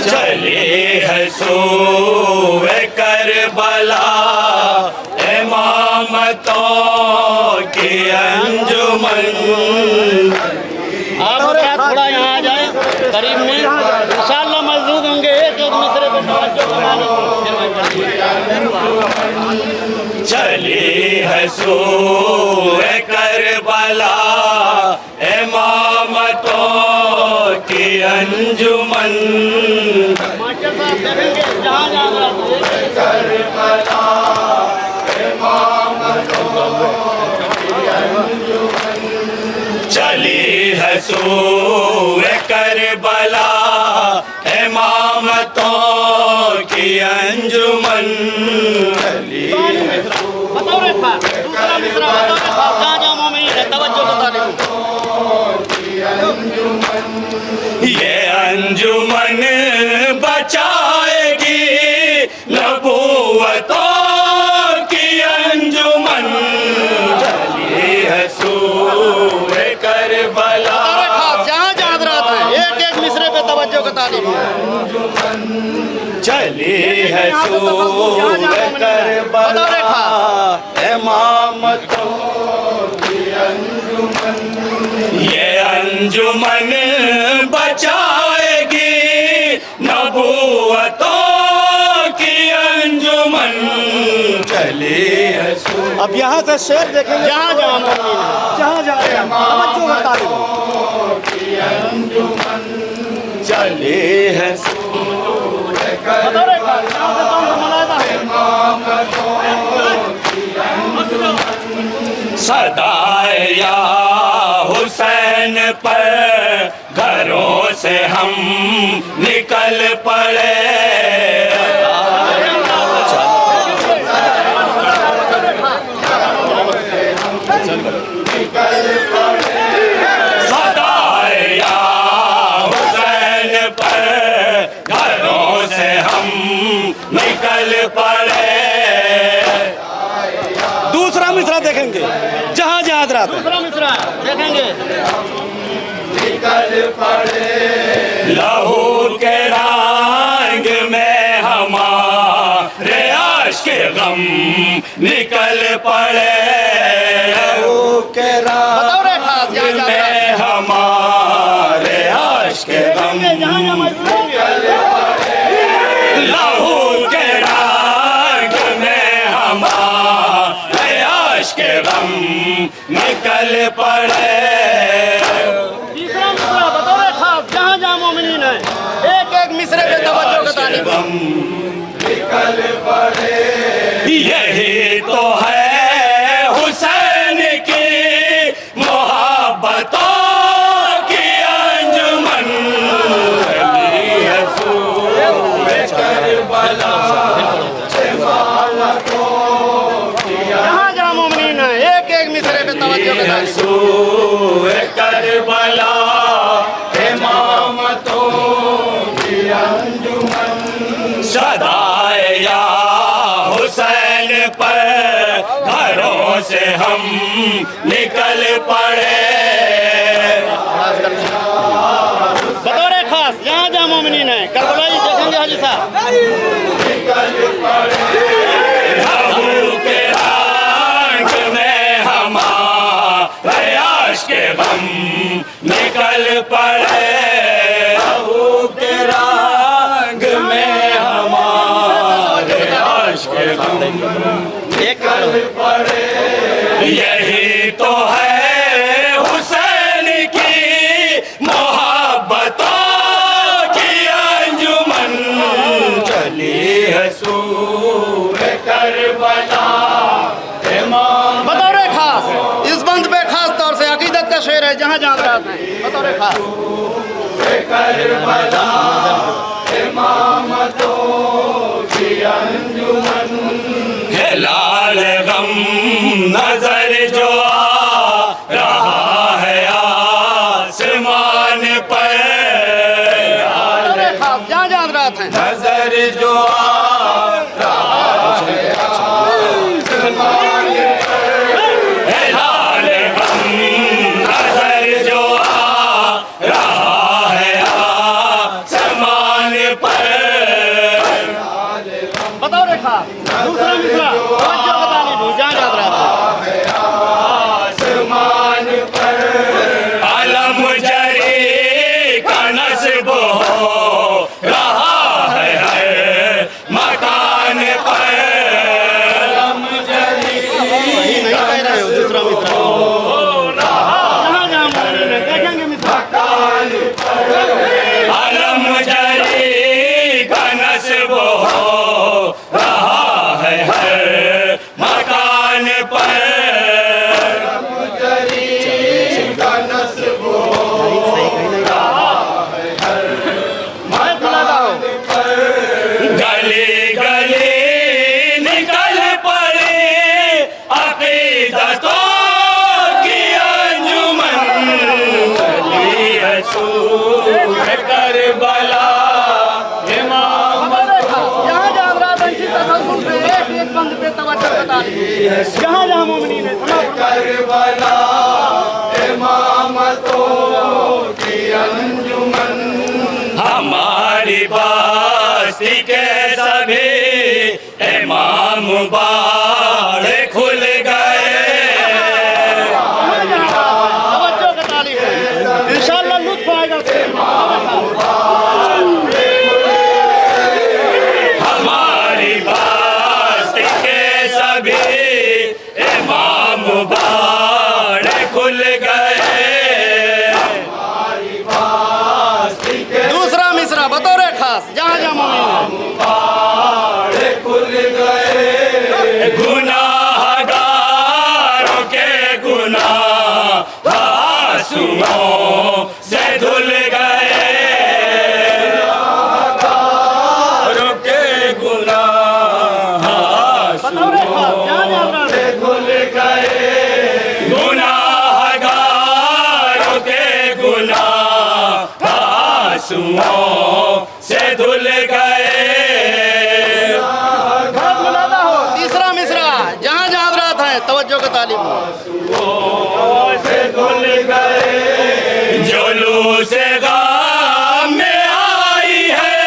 चले है सूए करबला इमामतों की अंजुमन। आप क्या थोड़ा यहाँ आ जाए करीब में, इंशाअल्लाह मौजूद होंगे। एक एक मिसरे पे तवज्जो करवाने की। चली है सूए करबला इमामतों की अंजुमन। मास्टर साहब देखेंगे जहाँ जहाँ करबला इमामतों की अंजुमन। चली है सूए करबला इमामतों की अंजुमन। बताओ रे था दूसरा मिसरा बताओ रे था जहाँ जहाँ मोमिन है तवज्जो बताने की। ये अंजुमन बचाएगी नबूवतों की अंजुमन। चली है सूए करबला। जहाँ जहाँ हज़रात हैं एक एक मिसरे पे तवज्जो का तालीम। चली है सूए करबला इमामतों की अंजुमन। ये अंजुमन बचाएगी नबूवतों की अंजुमन। चली है अब यहाँ से शेर देखेंगे जहाँ जहाँ मोमिन है जहाँ जहाँ तवज्जो का तालीम। चली है बताओ रे था जहाँ से कौन सा मलाइका है। सदाए या हुसैन पर घरों से हम निकल पड़े। सदाए या हुसैन पर घरों से हम निकल पड़े। दूसरा मिसरा देखेंगे जहाँ जहाँ हज़रात हैं। दूसरा मिसरा देखेंगे निकल पड़े। लहू के रंग में हमारे आश के गम निकल पड़े। लहू के बताओ रे था रंग जहाँ में हमारे आश के गम। जहाँ जहाँ मौजूद होंगे। लहू के रंग में हमारे आश के गम निकल पड़े। तीसरा मिसरा बताओ रे था जहाँ जहाँ मोमिनीन है एक एक मिसरे पे तवज्जो का तालीम। निकल पड़े। यही तो है हुसैन की मोहब्बतों की अंजुमन। चली है सूए करबला जहाँ जहाँ मोमिनीन है एक एक मिसरे पे तवज्जो का तालीम। सूए करबला इमामतों की अंजुमन। सदाए या हुसैन पर घरों से हम निकल पड़े। बताओ रे खास जहाँ जहाँ मोमिनीन है करबला जी देखेंगे हाजी साहब। लहू के रंग में हमारे आश के गम निकल पड़े। लहू के रंग में हमारे आश के गम निकल पड़े। यही तो है हुसैन की मोहब्बतों की अंजुमन। चली है सूए करबला इमाम। बताओ रे खास इस बंद पे खास तौर से अकीदत का शेर है जहाँ जहाँ हज़रात हैं। बताओ रे खास करबला इमामतों की अंजुमन। है लाल गम नजर जो आ रहा है आसमान पर। बताओ रे खास जहाँ जहाँ हज़रात हैं। नजर जो आ रहा है आसमान पर। है लाल गम नजर जो आ रहा है आसमान पर। खास दूसरा मिसरा तवज्जो का तालिब जहाँ याद रहा आसमान पर अलम जरी का नस्ब हो रहा है हर मकान पर। अलम जरी सही नहीं कह रहे हो दूसरा मिसरा जहाँ जहाँ मोमिनीन है देखेंगे मिसरा अलम जरी का नस्ब हो रहा है हर मकान पर। मैं बुलाता हूँ गली गली निकल पड़े अकीदतों की अंजुमन। गली असूल करबला इमाम जहाँ जहाँ रहा था इसी तसल्सल से एक बंद पे तवज्जो का तालिब जहाँ जहाँ मोमिनीन है करबला इमामतों की अंजुमन। हमारी बस्ती के सभी इमाम बाड़ खुल गए। तवज्जो का तालिब है इंशाअल्लाह लुत्फ आएगा हमारी बस्ती के सभी इमाम बाड़ खुल गए। दूसरा मिसरा बतौर खास जहाँ जहाँ मोमिनीन है खुल गए गुनाहगारों के गुनाह आंसुओं से धुल गए। गुनाहगारों के गुनाह बतौर खास जहाँ जहाँ रहा है धुल गए। गुनाहगारों के गुनाह आंसुओं से धुल गए। बहुत मुलादा हो तीसरा मिसरा जहाँ जहाँ रात है तवज्जो का तालिब से धुल गए। जुलूस गम में आई है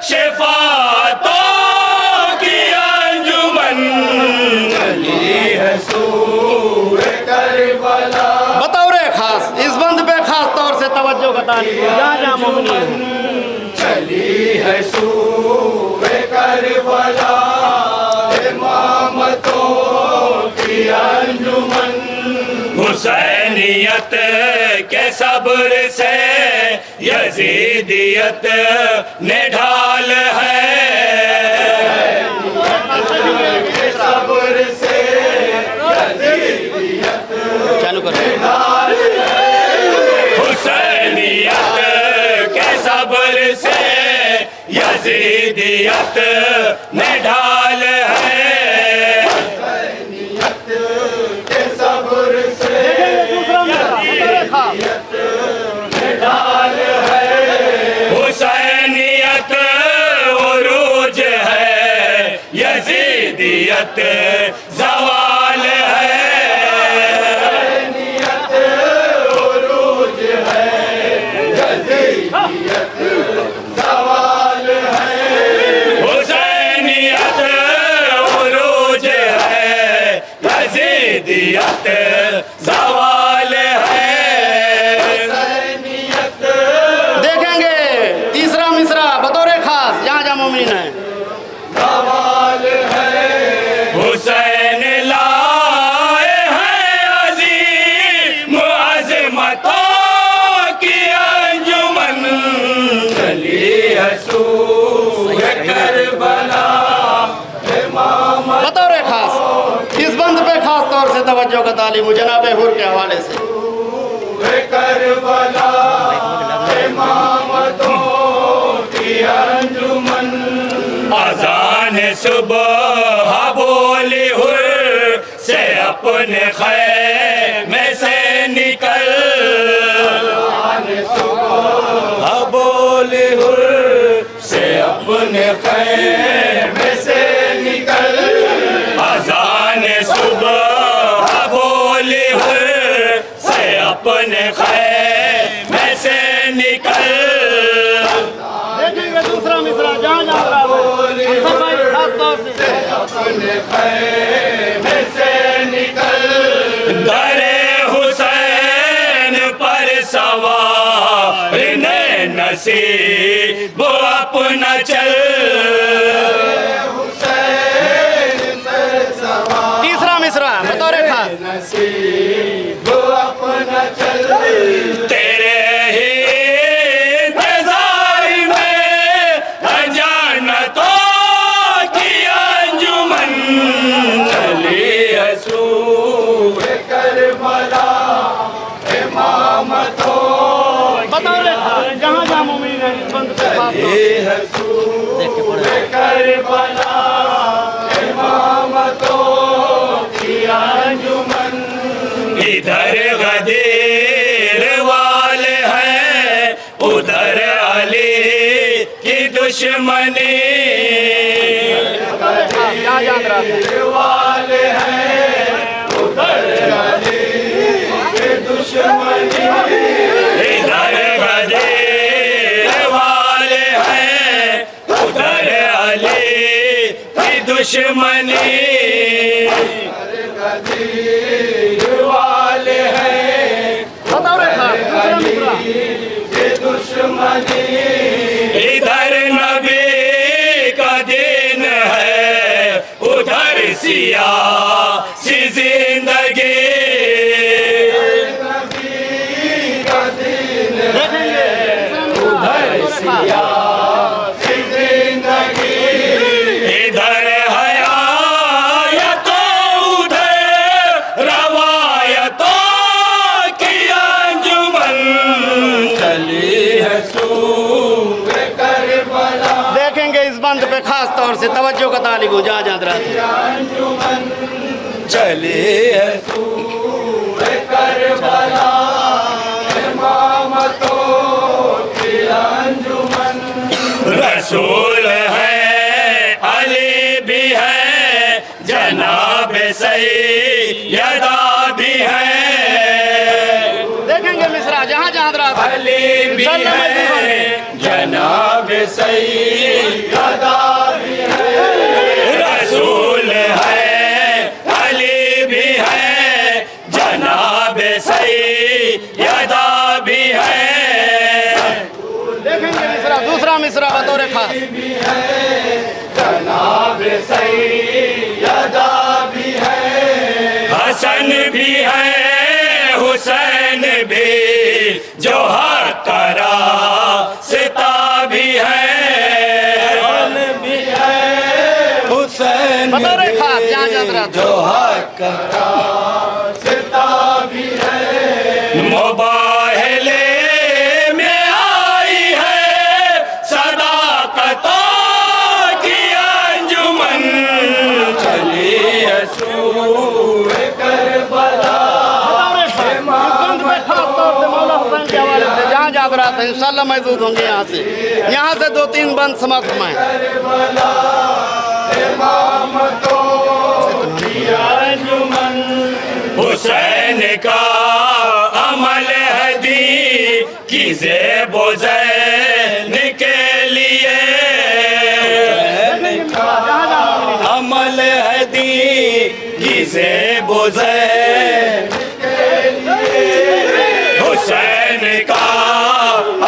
शिफातों की अंजुमन। चली है सूर करबला बतौर खास इस बंद पे खास तौर से तवज्जो का तालिब जहाँ जहाँ मोमिनीन है चली है सूर करबला इमामतों की अंजुमन। हुसैनियत के सब्र से यजीदियत ने ढाल है। सब्र से चालू करो हुसैनियत के सब्र से यजीदियत ने ढाल है। के सब्र से दूसरा मिसरा बतौर खास ढाल है। हुसैनियत उरूज है यजीदियत ज़वाल है। हुसैनियत उरूज है यजीदियत ज़वाल है। देखेंगे तीसरा मिसरा बतौर खास जहाँ जहाँ मोमिनीन है हुसैन लाए हैं अजीम अज़मतों की अंजुमन। चली असूर करबला बतौर खास इस बंद पे खास तौर से तवज्जो का तालिब जनाब हुर के हवाले से करबला इमामतों की अंजुमन। अज़ान सुबह बोली हुर से अपने खैमे से निकल। अज़ान सुबह बोली हुर से अपने खैमे से निकल। अज़ान सुबह बोली हुर से अपने खैमे से निकल। देखेंगे दूसरा मिसरा जहाँ जहाँ रहा हो खास तौर से अपने खैमे से निकल दरे हुसैन पर सवार ने नसीब अपना चल तीसरा मिसरा बतौर खास नसीब अपना चल तेरे ही इंतजार में अजानतों की अंजुमन चली हसूर करबला इमामतों बतौर खास जहाँ जहाँ मोमिन है इस बंद पे खास तौर से हसूर करबला इमामतों की अंजुमन इधर गदीर वाले हैं उधर अली की दुश्मनी क्या याद रहा वाले हैं उधर अली की दुश्मनी इधर गदीर वाले हैं उधर अली की दुश्मनी वाले हैं बतौर खास दूसरा मिसरा के दुश्मनी इधर नबी का दिन है उधर सियासी जिंदगी नबी का दिन देखेंगे उधर सियासी जिंदगी इधर हयातो उधर रवायतों की अंजुमन चली हसूर करबला देखेंगे इस बंद पे खास तौर से तवज्जो का तालिब हो जहाँ जहाँ रहा अंजुमन चली हसूर करबला इमामतों की अंजुमन रसूल है अली भी है जनाब सैयदा भी है देखेंगे मिसरा जहाँ जहाँ रहा अली भी है जनाब सैयदा भी है रसूल है अली भी है जनाब सैयदा भी है देखेंगे मिसरा दूसरा मिसरा बतौर खास जनाब सैयदा भी है हसन भी है हुसैन भी जो हक करा सिता भी है हसन भी है हुसैन बतौर खास जहाँ जहाँ रहा जो हक करा सिता भी है मुबाहले में आई है सदाकतों की अंजुमन चली हसूर करबला बंद पे खास तौर से मौला हुसैन के हवाले से जहाँ जहाँ रहा था इंशाल्लाह मौजूद होंगे यहाँ से 2-3 बंद समाप्त हुए हुसैन का अमल हदी की ज़ेबो ज़ैन के लिए अमल हदी की ज़ेबो ज़ैन हुसैन का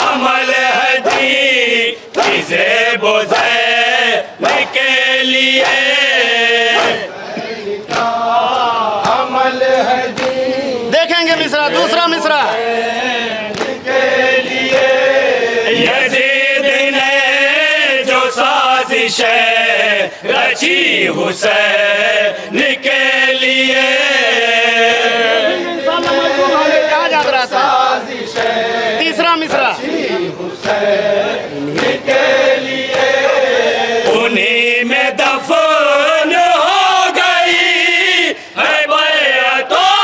अमल हदी की ज़ेबो ज़ैन के लिए अमल हदी देखेंगे मिसरा दूसरा मिसरा यजीद ने जो साजिश रची हुसैन के लिए क्या याद रहा था तीसरा मिसरा उन्हीं में दफन हो गई है बैअतों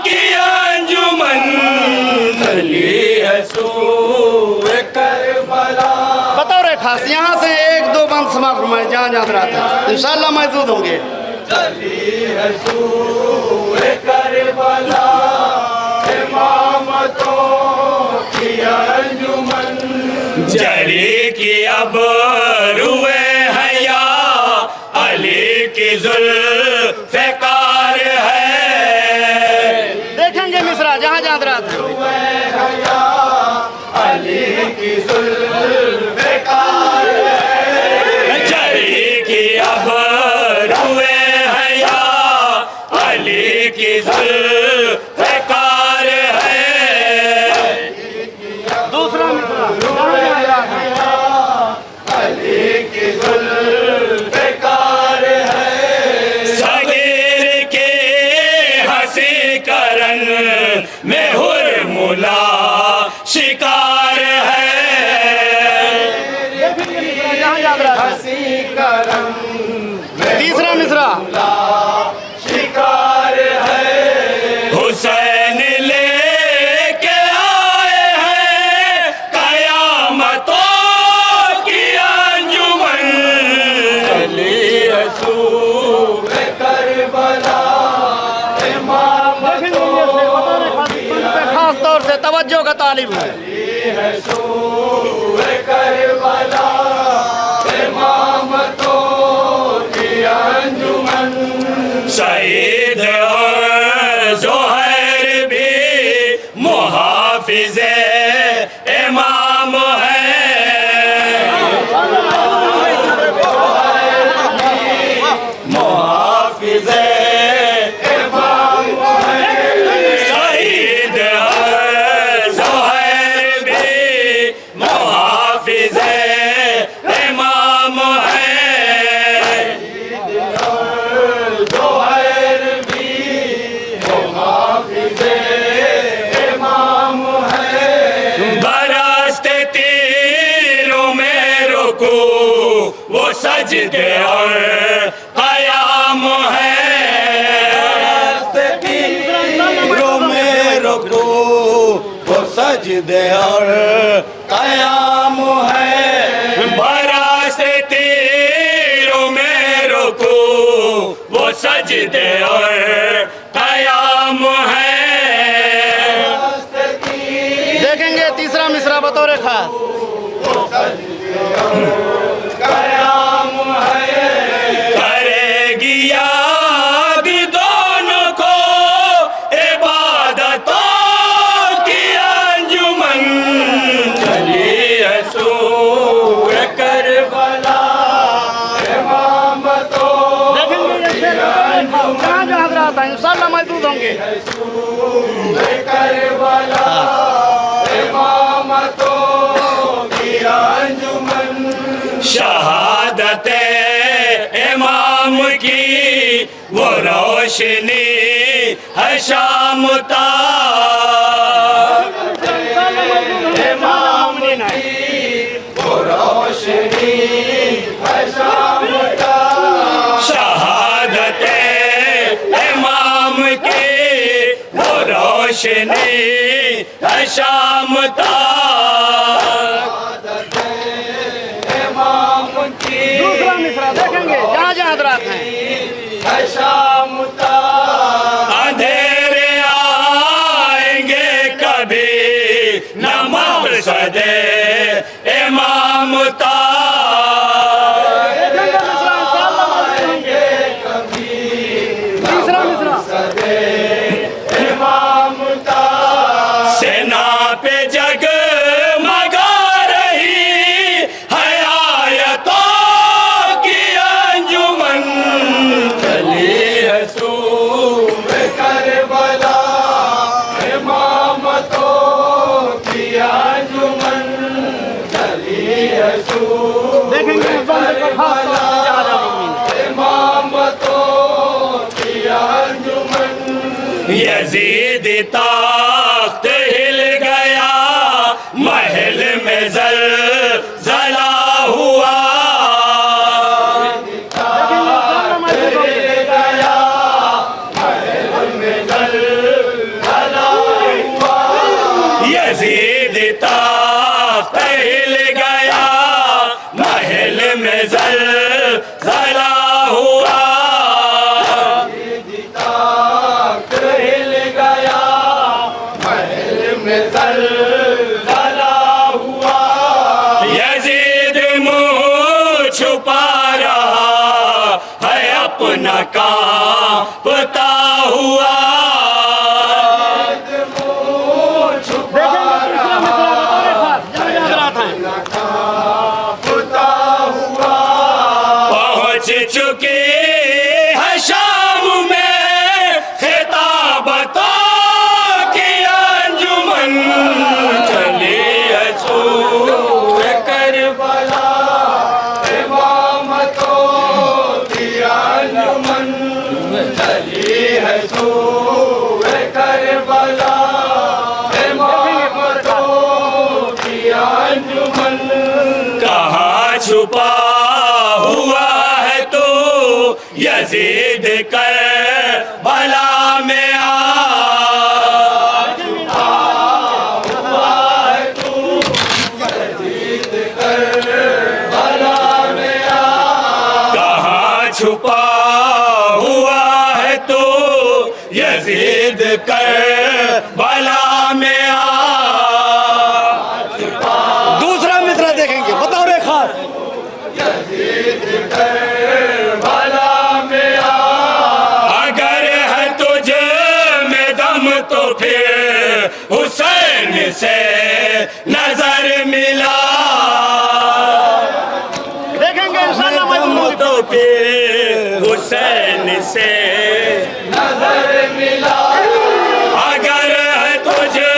की अंजुमन चली हसूर करबला बतौर खास यहाँ से 1-2 बंद समाप्त हुए जहाँ जहाँ रहा था इंशाल्लाह मौजूद होंगे चली हसूर करबला इमामतों की अंजुमन जरी की अब रुए हया जुल्फ़िकार है। देखेंगे मिसरा जहाँ जहाँ हजरात हैं। अली की जुल्फ़िकार है। जरी की अब रुए हैं या अली की जुल्फ़िकार है। दूसरा मिसरा जहाँ जहाँ हजरात हैं। अली की जुल्फ़िकार है। सगीर के हंसी करन में हुर्मुला शिकार है। देखेंगे मिसरा जहाँ जहाँ हजरात हैं। तीसरा मिसरा शिकार है। हुसैन लेके आए हैं कयामतों की अंजुमन। अली रसूल करबला इमाम देखेंगे ये से बताने पे खास तौर से तवज्जो का तालिब है। रसूल करबला इमामतों की अंजुमन। शहीद और ज़ोहर भी मुहाफिज़े इमाम है। मुहाफिज़े इमाम है। शहीद और ज़ोहर भी मुहाफिज़े इमाम है। ज़ोहर भी मुहाफिज़े इमाम है। बरसते तीरों में रुकू वो सजदे और क़याम है। बरसते तीरों में रुकू वो सजदे और क़याम है। बरसते तीरों में रुकू वो सजदे और क़याम है। देखेंगे तीसरा मिसरा बतौर खास। करेगी याद दोनों को इबादतों की अंजुमन। चली रसूल करबला इमामतों देखेंगे ये से जहाँ जहाँ हजरात हैं इंशाअल्लाह मौजूद होंगे। करबला इमामतों की अंजुमन। शहादत इमाम की वो रोशनी है शाम तक। इमाम की वो रोशनी है शाम तक। शहादत इमाम की वो रोशनी है शाम तक। इमाम की दूसरा मिसरा देखेंगे जहाँ जहाँ हजरात हैं। शाम तक। अंधेरे आएंगे कभी न मक़सदे इमाम तक। देखेंगे मिसरा इंशाअल्लाह मौजूद होंगे। तीसरा मिसरा इमाम तक। सेना पे जगमगा रही है आयतों की अंजुमन। चली रसूल करबला इमामतों की अंजुमन। चली रसूल देखेंगे बंद को खास तौर से जहाँ जहाँ मौजूद हैं। इमामतों की अंजुमन। यजीद ताख्त हिल गया महल में ज़लज़ला हुआ। यजीद ताख्त हिल गया महल में ज़लज़ला हुआ। हिल गया महल में ज़लज़ला हुआ। यजीद मुँह छुपा रहा है अपना कांपता हुआ। पहुंच चुके हैं शाम में खिताबतों की अंजुमन, चली है छूए करबला इमामतों की अंजुमन, चली है छूए करबला इमामतों की अंजुमन। कहाँ छुपा हुआ है तो यजीद करबला में आ, हुआ है तू यजीद करबला में आ। कहाँ छुपा हुआ है तो यजीद करबला में आ। दूसरा मिसरा देखेंगे, बताओ रे खास। अगर है तुझे में दम तो फिर हुसैन से नजर मिला, देखेंगे इंशाअल्लाह दम तो फिर हुसैन से नजर मिला। अगर है तुझे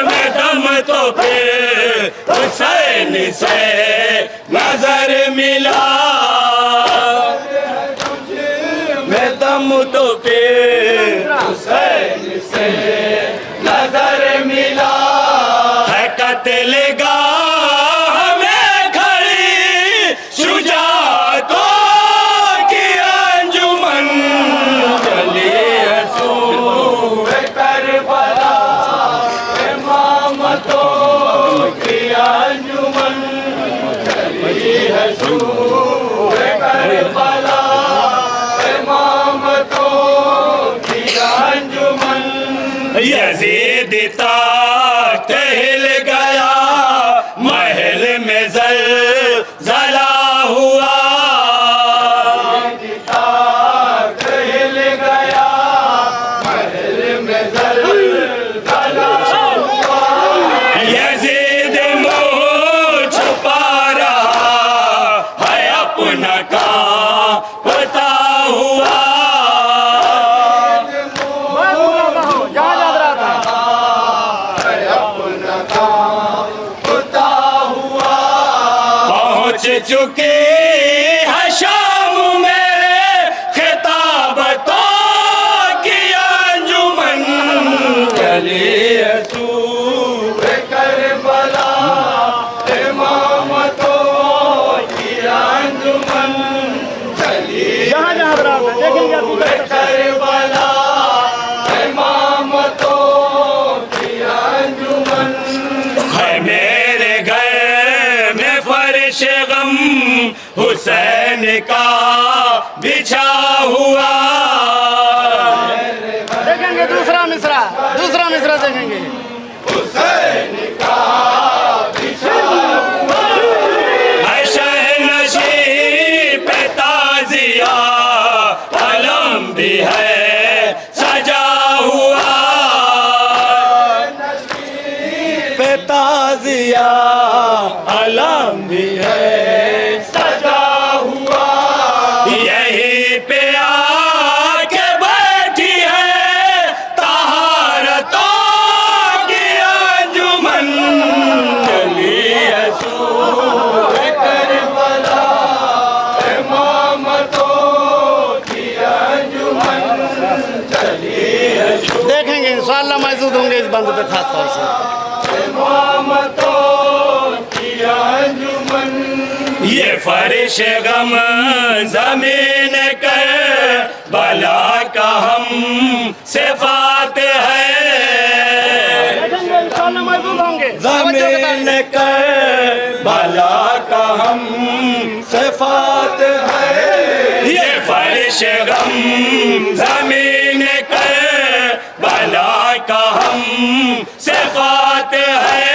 में दम तो फिर हुसैन से नजर मिला, मैं दम तो फिर हुसैन से नजर मिला। है कत्ल गाह में खड़ी शुजाअतों की अंजुमन, चली है सूए करबला इमामतों की अंजुमन, चली है सूए करबला इमामतों की अंजुमन। यजीद ताकत हिल गया, महल में ज़लज़ला हुआ। ताकत हिल गया, महल में ज़लज़ला हुआ। यजीद मुँह छुपा रहा है अपना कांपता हुआ। जहाँ याद रहा था पहुंच चुके हैं शाम में खिताबतों की अंजुमन, चली है सूए करबला इमामतों की अंजुमन, चली जहाँ याद रहा था देखेंगे अभी है करबला इमामतों की अंजुमन। है मेरे घर में फर्श गम हुसैन का बिछा हुआ। देखेंगे दूसरा मिसरा देखेंगे। हुसैन का बिछा हुआ। है शहनशी पे ताजिया अलम भी है सजा हुआ। पे ताजिया अलम भी है सजा हुआ। यही पे आके बैठी है तहारतों की अंजुमन, चली है सूए करबला इमामतों की अंजुमन, चली है देखेंगे इंशाअल्लाह मौजूद होंगे इस बंद पे खास तौर से। इमामतों की अंजुमन। ये फर्श गम जमीन कर बला का हम सिफात है। देखेंगे इंशाअल्लाह मौजूद होंगे। जमीन कर बला का हम सिफात है। ये फर्श गम जमीन कर बला का हम सिफात है।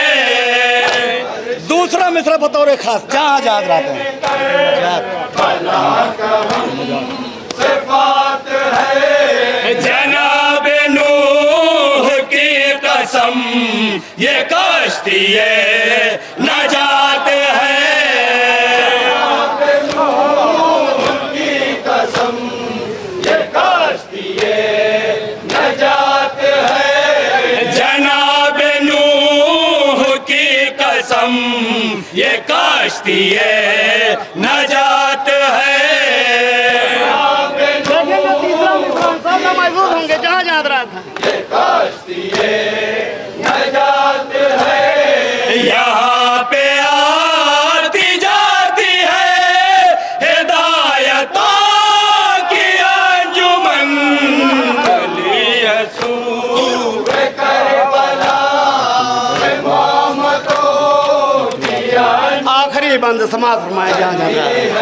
दूसरा मिसरा बताओ रे खास, जहाँ याद रहते हैं। बला का हम सिफात ये कश्ती नजात है। जनाब नूह की कसम ये कश्ती नजात है। देखेंगे तीसरा मिसरा इंशाअल्लाह महफूज होंगे जहाँ जहाँ हजरात हैं। यहाँ पे आती जाती है हिदायतों की अंजुमन। आखिरी बंद समाज फरमाए जहाँ जहाँ हजरात हैं।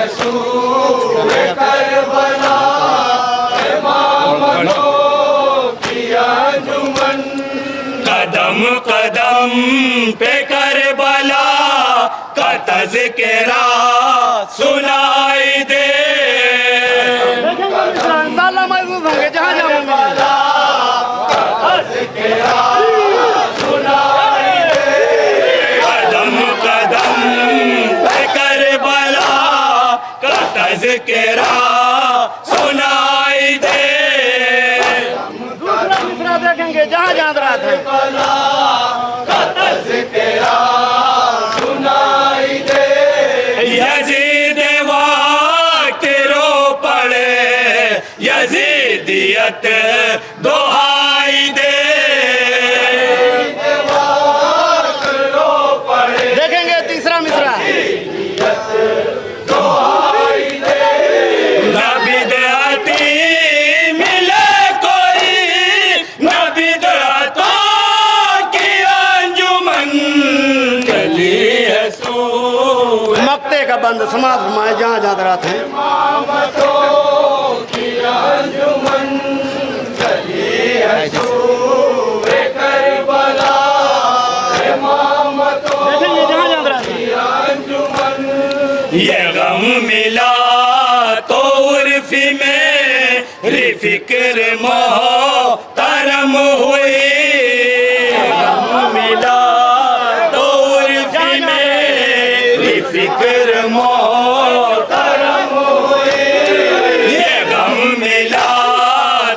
कदम कदम पे करबला का तज़किरा सुनाई दे। देखेंगे मिसरा इंशाअल्लाह महफूज होंगे जहाँ जहाँ होंगे। कदम कदम पे करबला का तज़किरा सुनाई दे। दूसरा मिसरा देखेंगे जहाँ जहाँ हजरात हैं। यजीद वक्त रो पड़े यजीदियत दोहाई दे। देखेंगे तीसरा मिसरा नबिदअती मिले कोई नबिदअतों की अंजुमन। चली है सूर मक्ते का बंद समाज फरमाए जहाँ जहाँ हजरात हैं। देखेंगे जहाँ जहाँ हजरात हैं। ये गम मिला तो उर्फी में फिक्र मोहतरम हुई। गम मिला तो उर्फी में फिक्र मोहतरम हुई। ये गम मिला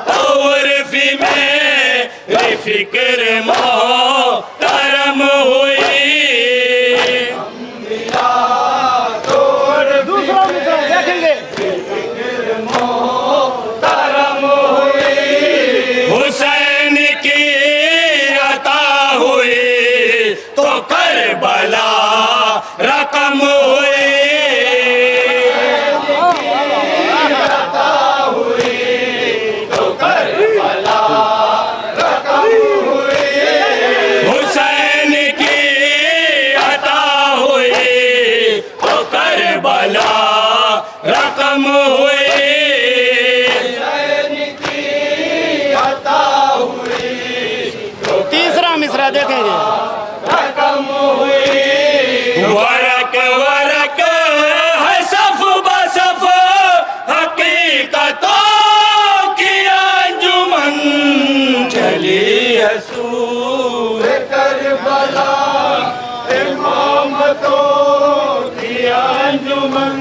तो उर्फी में फिक्र मोहतरम हुई। दूसरा मिसरा देखेंगे हुसैन की अता हुई तो करबला रकम हुई। हुसैन की अता हुई तो करबला रकम हुई। तीसरा मिसरा देखेंगे वरक वरक है सफ बसफ हकीकतों की अंजुमन। चली है सूर करबला इमामतों की अंजुमन।